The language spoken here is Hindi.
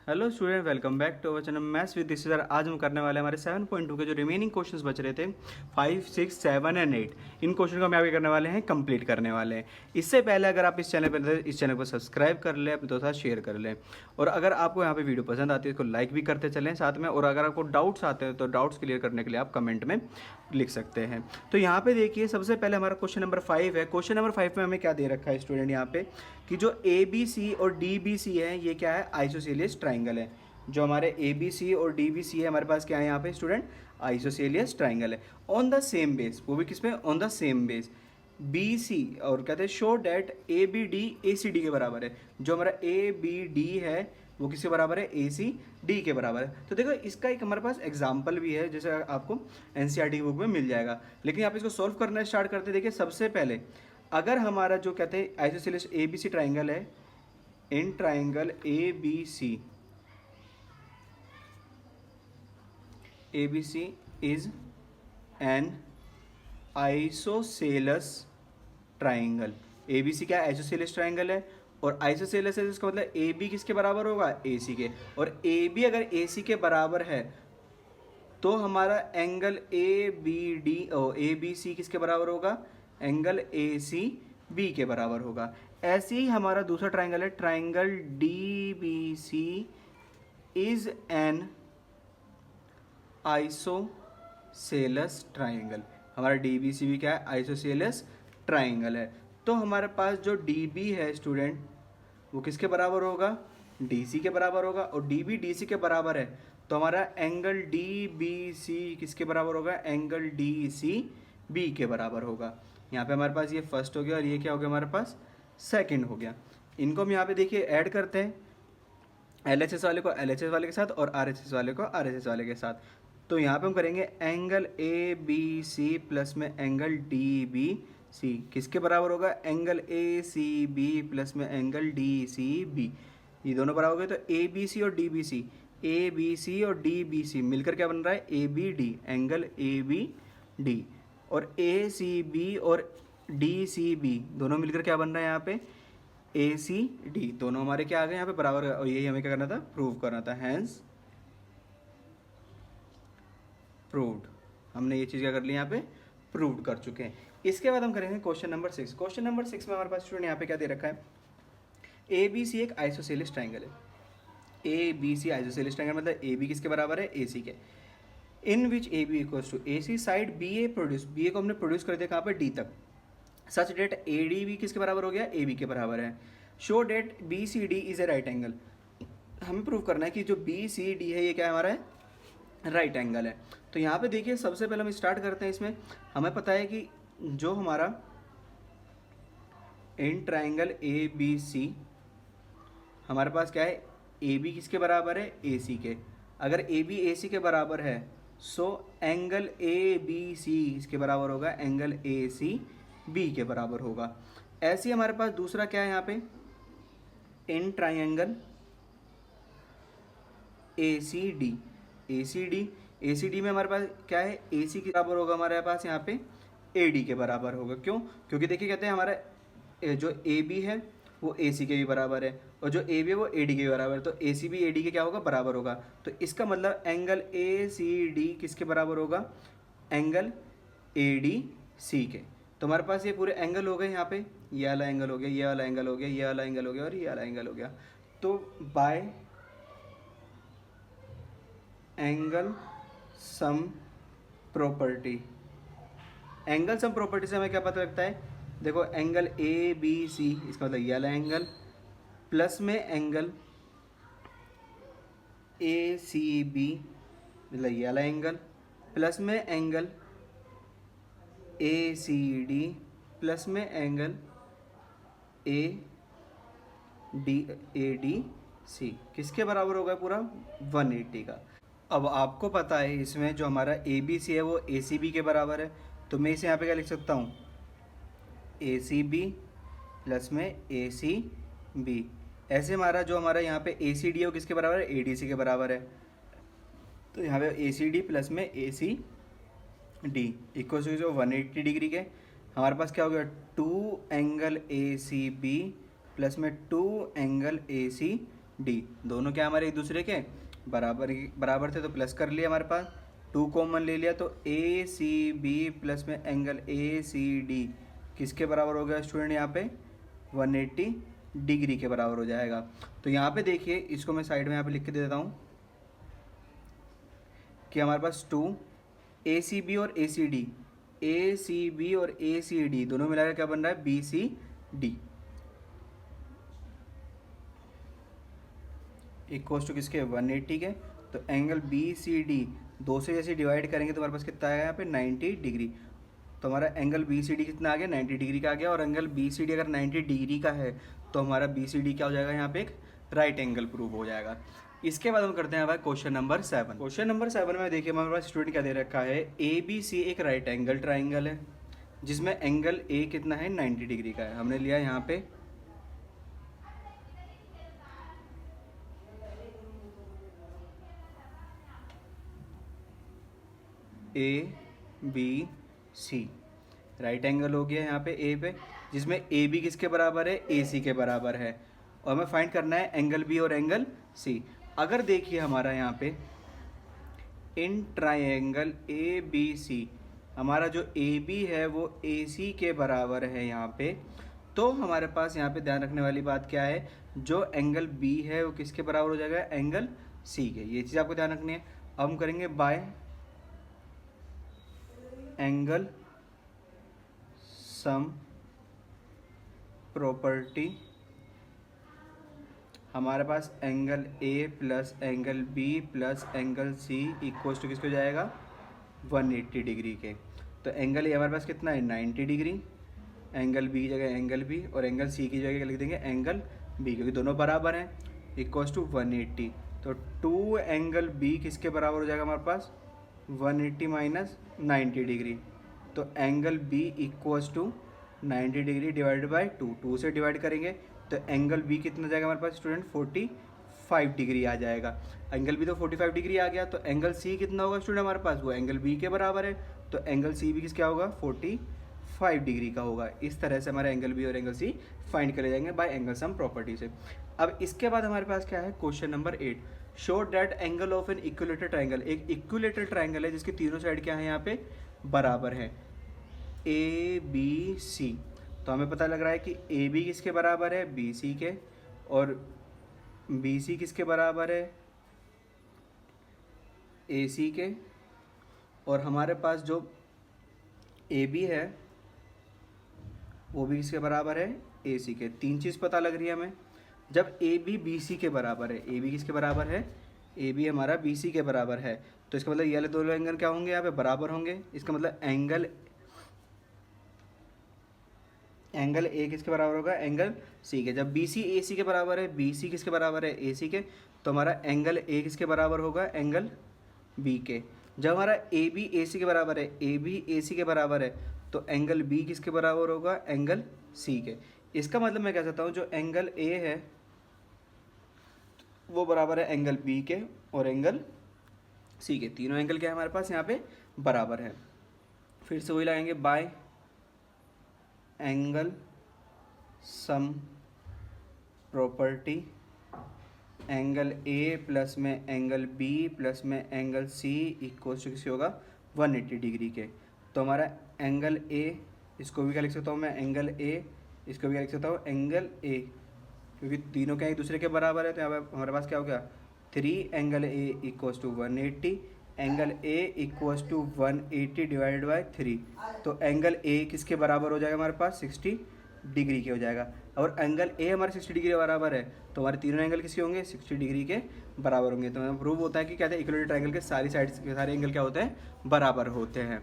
Hello student, welcome back to our channel maths with this sir. आज हम करने वाले हैं हमारे 7.2 के जो रिमेनिंग क्वेश्चंस बच रहे थे 5, 6, 7 एंड 8। इन क्वेश्चन को हम आगे करने वाले हैं, कंप्लीट करने वाले हैं। इससे पहले अगर आप इस चैनल को सब्सक्राइब कर लें, अपने दोस्तों के साथ शेयर कर लें, और अगर आपको यहाँ पे वीडियो पसंद आती है इसको लाइक भी करते चलें साथ में। और अगर आपको डाउट्स आते हैं तो डाउट्स क्लियर करने के लिए आप कमेंट में लिख सकते हैं। तो यहाँ पे देखिए, सबसे पहले हमारा क्वेश्चन नंबर 5 है। क्वेश्चन नंबर 5 में हमें क्या दे रखा है स्टूडेंट यहाँ पे कि जो ए बी सी और डी बी सी है ये क्या है, आइसोसेलियस ट्राइंगल है। जो हमारे ए बी सी और डी बी सी है हमारे पास क्या है यहाँ पे स्टूडेंट, आइसोसेलियस ट्राइंगल है ऑन द सेम बेस। वो भी किस पे, on the same base B C. और कहते हैं show that A B D A C D के बराबर है। जो हमारा ए बी डी है वो किसके बराबर है, ए सी डी के बराबर है। तो देखो इसका एक हमारे पास एग्जाम्पल भी है, जैसे आपको एनसीईआरटी बुक में मिल जाएगा। लेकिन आप इसको सॉल्व करना स्टार्ट करते देखिए, सबसे पहले अगर हमारा जो कहते हैं isosceles A B C triangle है, in triangle A B C ABC is an isosceles triangle। ABC क्या है, आइसोसेलियस ट्राइंगल है। और आइसोसेलियस है इसका मतलब AB किसके बराबर होगा, AC के। और AB अगर AC के बराबर है तो हमारा एंगल ABD ओ ABC किसके बराबर होगा, एंगल ACB के बराबर होगा। ऐसे ही हमारा दूसरा ट्राइंगल है, triangle DBC is an isosceles triangle. हमारा डी बी सी भी क्या है, आइसोसेलस ट्राइंगल है। तो हमारे पास जो डी बी है स्टूडेंट वो किसके बराबर होगा, डी सी के बराबर होगा। और डी बी डी सी के बराबर है तो हमारा एंगल डी बी सी किसके बराबर होगा, एंगल डी सी बी के बराबर होगा। यहाँ पे हमारे पास ये फर्स्ट हो गया और ये क्या हो गया हमारे पास, सेकंड हो गया। इनको हम यहाँ पे देखिए ऐड करते हैं, एल एच एस वाले को एल एच एस वाले के साथ और आर एच एस वाले को आर एच एस वाले के साथ। तो यहाँ पे हम करेंगे angle A B C plus में एंगल डी बी सी किसके बराबर होगा, angle A C B plus में एंगल डी सी बी। ये दोनों बराबर हो गए तो ए बी सी और D B C, A B C और डी बी सी मिलकर क्या बन रहा है, A B D, angle A B D. और ए सी बी और डी सी बी दोनों मिलकर क्या बन रहा है यहाँ पे, ए सी डी। दोनों हमारे क्या आ गए यहाँ पे बराबर। और यही हमें क्या करना था, प्रूव करना था। Hence proved. हमने ये चीज़ क्या कर ली यहाँ पे, प्रूव्ड कर चुके हैं। इसके बाद हम करेंगे क्वेश्चन नंबर 6। क्वेश्चन नंबर 6 में हमारे पास स्टूडेंट यहाँ पे क्या दे रखा है, ए बी सी एक आइसोसेलिस ट्राइंगल है। A B C isosceles triangle मतलब ए बी किसके बराबर है, ए सी के। In which A B equals to A C side B A produce, B A को हमने प्रोड्यूस कर दिया कहाँ पर, डी तक। Such that A D B किसके बराबर हो गया, ए बी के बराबर है। Show that B C D is a right angle. हमें प्रूव करना है कि जो बी सी डी है ये क्या है, हमारा है राइट एंगल है। तो यहाँ पे देखिए सबसे पहले हम स्टार्ट करते हैं। इसमें हमें पता है कि जो हमारा इन ट्राइंगल ए बी सी हमारे पास क्या है, ए बी किसके बराबर है, ए सी के। अगर ए बी ए सी के बराबर है so angle A B C किसके बराबर होगा, एंगल ए सी बी के बराबर होगा। ऐसे ही हमारे पास दूसरा क्या है यहाँ पे, in triangle A C D, A C D, A C D में हमारे पास क्या है, ए सी के बराबर होगा हमारे पास यहाँ पे ए डी के बराबर होगा। क्यों, क्योंकि देखिए कहते हैं हमारा जो ए बी है वो ए सी के भी बराबर है और जो ए बी है वो ए डी के भी बराबर है। तो ए सी भी ए डी के क्या होगा, बराबर होगा। तो इसका मतलब एंगल ए सी डी किसके बराबर होगा, एंगल ए डी सी के। तो हमारे पास ये पूरे एंगल हो गए यहाँ पे, ये वाला एंगल हो गया, ये वाला एंगल हो गया, ये वाला एंगल हो गया और ये वाला एंगल हो गया। तो bye angle sum property, angle sum property से हमें क्या पता लगता है, देखो एंगल ए बी सी इसका मतलब ये वाला एंगल प्लस में एंगल ए सी बी मतलब ये वाला एंगल प्लस में angle A C D plus में एंगल ए डी सी किसके बराबर होगा, पूरा 180 का। अब आपको पता है इसमें जो हमारा ए बी सी है वो ए सी बी के बराबर है। तो मैं इसे यहाँ पे क्या लिख सकता हूँ, ए सी बी प्लस में ए सी बी। ऐसे हमारा जो हमारा यहाँ पे ए सी डी है वो किसके बराबर है, ए डी सी के बराबर है। तो यहाँ पे ए सी डी प्लस में ए सी डी इक्वल टू जो 180 डिग्री के। हमारे पास क्या हो गया, 2 angle A C B plus में 2 एंगल ए सी डी, दोनों क्या हमारे एक दूसरे के बराबर थे, तो प्लस कर लिया हमारे पास, 2 कॉमन ले लिया, तो ए सी बी प्लस में एंगल ए सी डी किसके बराबर हो गया स्टूडेंट, यहाँ पे 180 डिग्री के बराबर हो जाएगा। तो यहाँ पे देखिए, इसको मैं साइड में यहाँ पे लिख के दे देता हूँ कि हमारे पास 2 ए सी बी और ए सी बी और ए सी डी दोनों मिलाकर क्या बन रहा है, B C D equals to किसके 180 के। तो एंगल बी सी डी 2 से जैसे डिवाइड करेंगे तो हमारे पास कितना आएगा यहाँ पे 90 डिग्री। तो हमारा एंगल बी सी डी कितना आ गया, 90 डिग्री का आ गया। और एंगल बी सी डी अगर 90 डिग्री का है तो हमारा बी सी डी क्या हो जाएगा, यहाँ पे एक राइट एंगल प्रूव हो जाएगा। इसके बाद हम करते हैं भाई क्वेश्चन नंबर 7। क्वेश्चन नंबर 7 में देखिए हमारे पास स्टूडेंट क्या दे रखा है, ए बी सी एक राइट एंगल ट्राइंगल है जिसमें एंगल ए कितना है 90 डिग्री का है। हमने लिया यहाँ पे A B C right angle हो गया यहाँ पे ए पे, जिसमें ए बी किसके बराबर है, ए सी के बराबर है। और हमें फाइंड करना है एंगल बी और एंगल सी। अगर देखिए हमारा यहाँ पे इन ट्राइंगल ए बी सी हमारा जो ए बी है वो ए सी के बराबर है यहाँ पे, तो हमारे पास यहाँ पे ध्यान रखने वाली बात क्या है, जो एंगल बी है वो किसके बराबर हो जाएगा, एंगल सी के। ये चीज़ आपको ध्यान रखनी है। अब हम करेंगे बाय एंगल सम प्रॉपर्टी, हमारे पास angle A plus angle B plus angle C equals to किसको हो जाएगा 180 डिग्री के। तो एंगल ए हमारे पास कितना है 90 डिग्री, एंगल बी की जगह एंगल बी और एंगल सी की जगह लिख देंगे एंगल बी, क्योंकि दोनों बराबर हैं, इक्वल्स टू 180। तो 2 एंगल बी किसके बराबर हो जाएगा हमारे पास 180 माइनस 90 डिग्री। तो angle B equals to 90 degree divided by 2 से डिवाइड करेंगे तो एंगल बी कितना जाएगा हमारे पास स्टूडेंट 45 डिग्री आ जाएगा। एंगल बी तो 45 डिग्री आ गया, तो एंगल सी कितना होगा स्टूडेंट हमारे पास, वो एंगल बी के बराबर है, तो एंगल सी भी किसका होगा 45 डिग्री का होगा। इस तरह से हमारे एंगल बी और एंगल सी फाइंड करे जाएंगे बाय एंगल सम प्रॉपर्टी से। अब इसके बाद हमारे पास क्या है question number 8, show that angle of an equilateral triangle. एक इक्विलेटरल ट्राइंगल है जिसके तीनों साइड क्या है यहाँ पे बराबर है, ए बी सी। तो हमें पता लग रहा है कि ए बी किसके बराबर है बी सी के, और बी सी किसके बराबर है ए सी के, और हमारे पास जो ए बी है वो भी किसके बराबर है ए सी के। 3 चीज़ पता लग रही है हमें। जब ए बी बी सी के बराबर है, ए बी किसके बराबर है, ए बी हमारा बी सी के बराबर है, तो इसका मतलब ये वाले दोनों एंगल क्या होंगे यहाँ पे बराबर होंगे। इसका मतलब एंगल ए किसके बराबर होगा एंगल सी के। जब बी सी ए सी के बराबर है, बी सी किसके बराबर है ए सी के, तो हमारा एंगल ए किसके बराबर होगा एंगल बी के। जब हमारा ए बी ए सी के बराबर है, ए बी ए सी के बराबर है, तो एंगल बी किसके बराबर होगा एंगल सी के। इसका मतलब मैं कह सकता हूँ जो एंगल ए है वो बराबर है एंगल बी के और एंगल सी के। तीनों एंगल क्या है हमारे पास यहाँ पे बराबर है। फिर से वही लगाएंगे bye angle sum property, angle A plus में एंगल बी प्लस में एंगल सी इक्वल्स टू किसी होगा 180 डिग्री के। तो हमारा एंगल ए, इसको भी क्या लिख सकता हूँ मैं एंगल ए, इसको भी क्या लिख सकता हूँ एंगल ए, क्योंकि तीनों क्या एक दूसरे के बराबर है। तो यहाँ पर हमारे पास क्या हो गया 3 angle A equals to 180, angle A equals to 180 divided by 3। तो एंगल ए किसके बराबर हो जाएगा हमारे पास 60 डिग्री के हो जाएगा। और एंगल ए हमारे 60 डिग्री के बराबर है, तो हमारे तीनों एंगल किसके होंगे 60 डिग्री के बराबर होंगे। तो प्रूव होता है कि क्या है इक्विलेटरल ट्रायंगल के सारी साइड के सारे एंगल क्या होते हैं बराबर होते हैं।